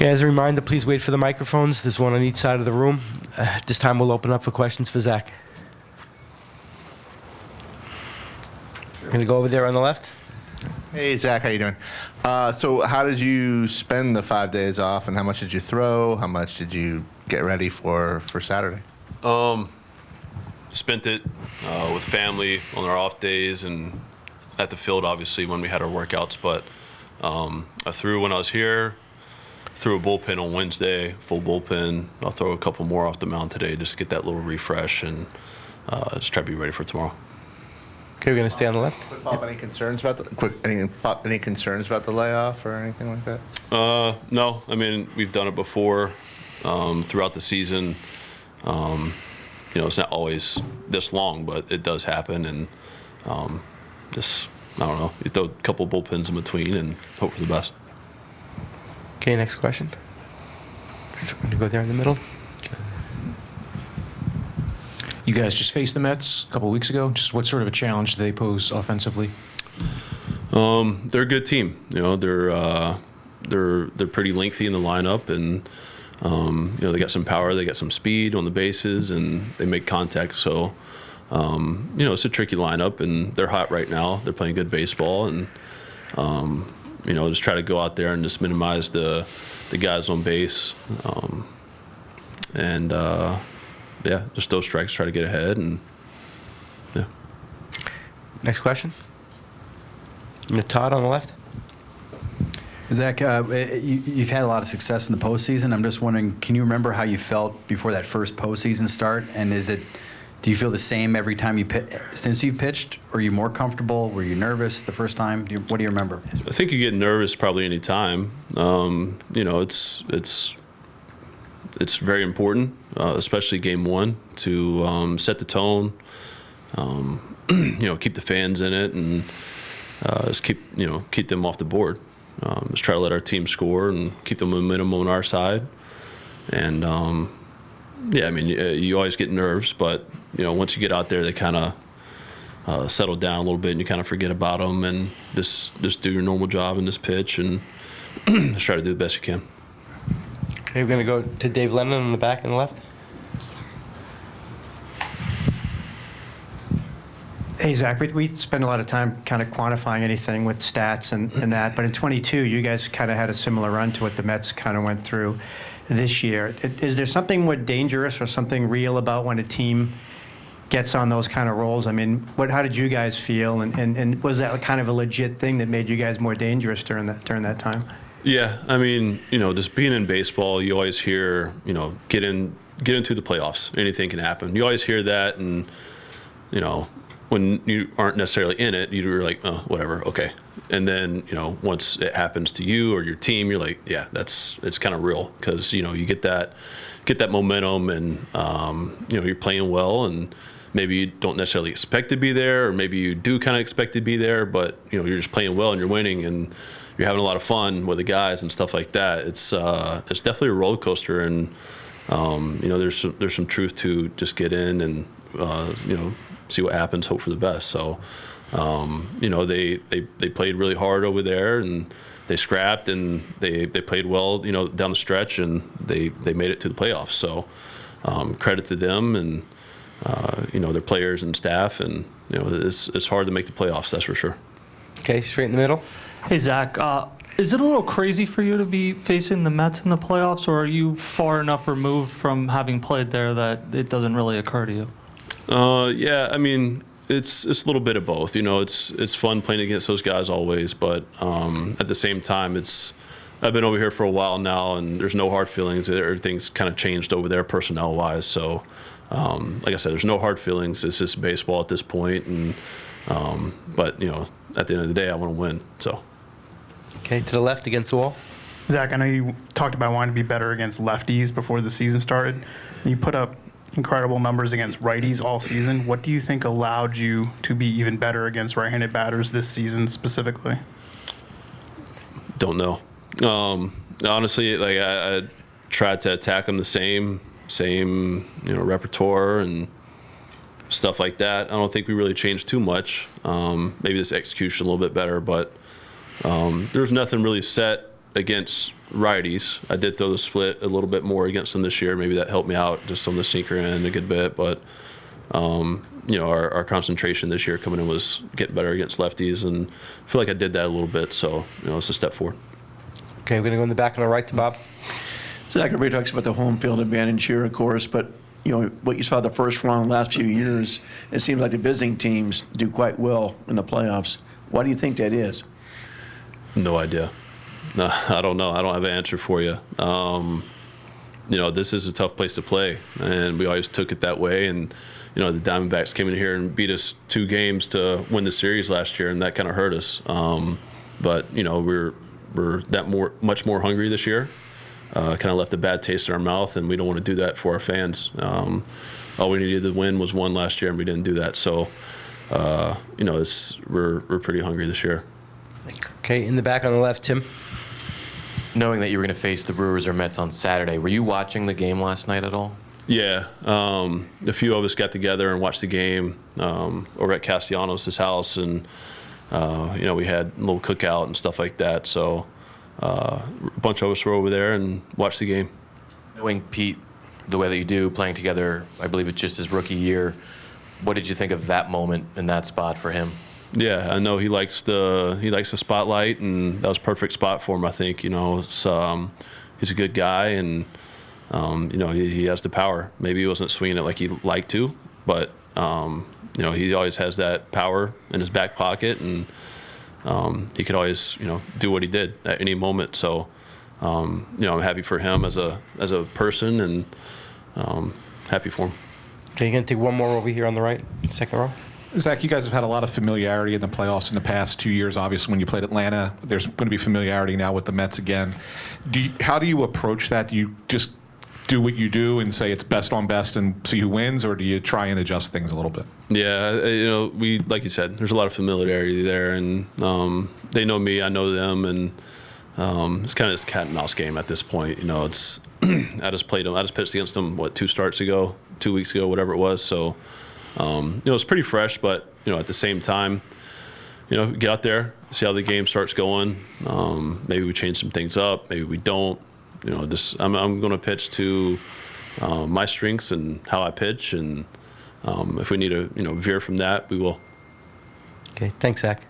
Okay, as a reminder, please wait for the microphones. There's one on each side of the room. This time we'll open up for questions for Zack. We're going to go over there on the left. Hey, Zack, how you doing? So how did you spend the 5 days off, and how much did you throw? How much did you get ready for Saturday? Spent it with family on our off days and at the field, obviously, when we had our workouts. But I threw when I was here, threw a bullpen on Wednesday, full bullpen. I'll throw a couple more off the mound today just to get that little refresh and just try to be ready for tomorrow. Okay, we're going to stay on the left. Any concerns about any concerns about the layoff or anything like that? No, I mean, we've done it before throughout the season. You know, it's not always this long, but it does happen, and just, I don't know, you throw a couple bullpens in between and hope for the best. Okay, next question. I'm going to go there in the middle. You guys just faced the Mets a couple weeks ago. Just what sort of a challenge do they pose offensively? They're a good team. You know, they're pretty lengthy in the lineup, and you know, they got some power, they got some speed on the bases, and they make contact. So, you know, it's a tricky lineup, and they're hot right now. They're playing good baseball, and you know, just try to go out there and just minimize the guys on base, and yeah, just those strikes, try to get ahead, and yeah. Next question. Todd on the left. Zack, you've had a lot of success in the postseason. I'm just wondering, can you remember how you felt before that first postseason start? And do you feel the same every time since you've pitched? Or are you more comfortable? Were you nervous the first time? What do you remember? I think you get nervous probably any time. You know, it's very important, especially game one, to set the tone. You know, keep the fans in it, and just keep them off the board. Just try to let our team score and keep the momentum on our side. And yeah, I mean, you always get nerves, but you know, once you get out there, they kind of settle down a little bit, and you kind of forget about them, and just do your normal job in this pitch, and just try to do the best you can. Okay, we're going to go to Dave Lennon in the back and the left. Hey, Zack, we spend a lot of time kind of quantifying anything with stats and that, but in 22, you guys kind of had a similar run to what the Mets kind of went through this year. Is there something more dangerous or something real about when a team gets on those kind of rolls? I mean, how did you guys feel, and was that kind of a legit thing that made you guys more dangerous during that time? Yeah, I mean, you know, just being in baseball, you always hear, you know, get into the playoffs. Anything can happen. You always hear that, and you know, when you aren't necessarily in it, you're like, oh, whatever, okay. And then, you know, once it happens to you or your team, you're like, yeah, it's kind of real, because you know, you get that momentum, and you know, you're playing well, and maybe you don't necessarily expect to be there, or maybe you do kind of expect to be there, but you know, you're just playing well and you're winning, and you're having a lot of fun with the guys and stuff like that. It's definitely a roller coaster, and you know, there's some truth to just get in and you know, see what happens, hope for the best. So you know, they played really hard over there, and they scrapped, and they played well, you know, down the stretch, and they made it to the playoffs. So credit to them, and you know, their players and staff, and you know, it's hard to make the playoffs, that's for sure. Okay, straight in the middle. Hey, Zack, is it a little crazy for you to be facing the Mets in the playoffs, or are you far enough removed from having played there that it doesn't really occur to you? Yeah, I mean, it's a little bit of both. You know, it's fun playing against those guys always, but at the same time, I've been over here for a while now, and there's no hard feelings. Everything's kind of changed over there personnel-wise. So, like I said, there's no hard feelings. It's just baseball at this point, and but you know, at the end of the day, I want to win. So. Okay, to the left against the wall. Zack, I know you talked about wanting to be better against lefties before the season started. You put up incredible numbers against righties all season. What do you think allowed you to be even better against right-handed batters this season specifically? Don't know. Honestly, like I tried to attack them the same, you know, repertoire and stuff like that. I don't think we really changed too much. Maybe this execution a little bit better, but there's nothing really set against righties. I did throw the split a little bit more against them this year. Maybe that helped me out just on the sinker end a good bit. But, you know, our concentration this year coming in was getting better against lefties, and I feel like I did that a little bit. So, you know, it's a step forward. Okay, we're going to go in the back on the right to Bob. Zach, everybody talks about the home field advantage here, of course, but you know what you saw the first round last few years, it seems like the visiting teams do quite well in the playoffs. Why do you think that is? No idea. No, I don't know. I don't have an answer for you. You know, this is a tough place to play, and we always took it that way. And you know, the Diamondbacks came in here and beat us 2 games to win the series last year, and that kind of hurt us. But you know, we're much more hungry this year. Kind of left a bad taste in our mouth, and we don't want to do that for our fans. All we needed to win was 1 last year, and we didn't do that. So, you know, we're pretty hungry this year. Okay, in the back on the left, Tim. Knowing that you were going to face the Brewers or Mets on Saturday, were you watching the game last night at all? Yeah, a few of us got together and watched the game over at Castellanos' house, and you know, we had a little cookout and stuff like that. So a bunch of us were over there and watched the game. Knowing Pete the way that you do, playing together, I believe it's just his rookie year, what did you think of that moment in that spot for him? Yeah, I know he likes the spotlight, and that was a perfect spot for him. I think, you know, he's a good guy, and you know, he has the power. Maybe he wasn't swinging it like he liked to, but you know, he always has that power in his back pocket, and he could always, you know, do what he did at any moment. So you know, I'm happy for him as a person, and happy for him. Okay, you're going to take one more over here on the right, second row. Zach, you guys have had a lot of familiarity in the playoffs in the past 2 years. Obviously, when you played Atlanta, there's going to be familiarity now with the Mets again. How do you approach that? Do you just do what you do and say it's best on best and see who wins, or do you try and adjust things a little bit? Yeah, you know, like you said, there's a lot of familiarity there, and they know me, I know them, and it's kind of this cat and mouse game at this point. You know, it's I just pitched against them 2 starts ago, 2 weeks ago, whatever it was. So. You know, it's pretty fresh, but, you know, at the same time, you know, get out there, see how the game starts going. Maybe we change some things up, maybe we don't. You know, I'm going to pitch to my strengths and how I pitch, and if we need to, you know, veer from that, we will. Okay, thanks, Zach.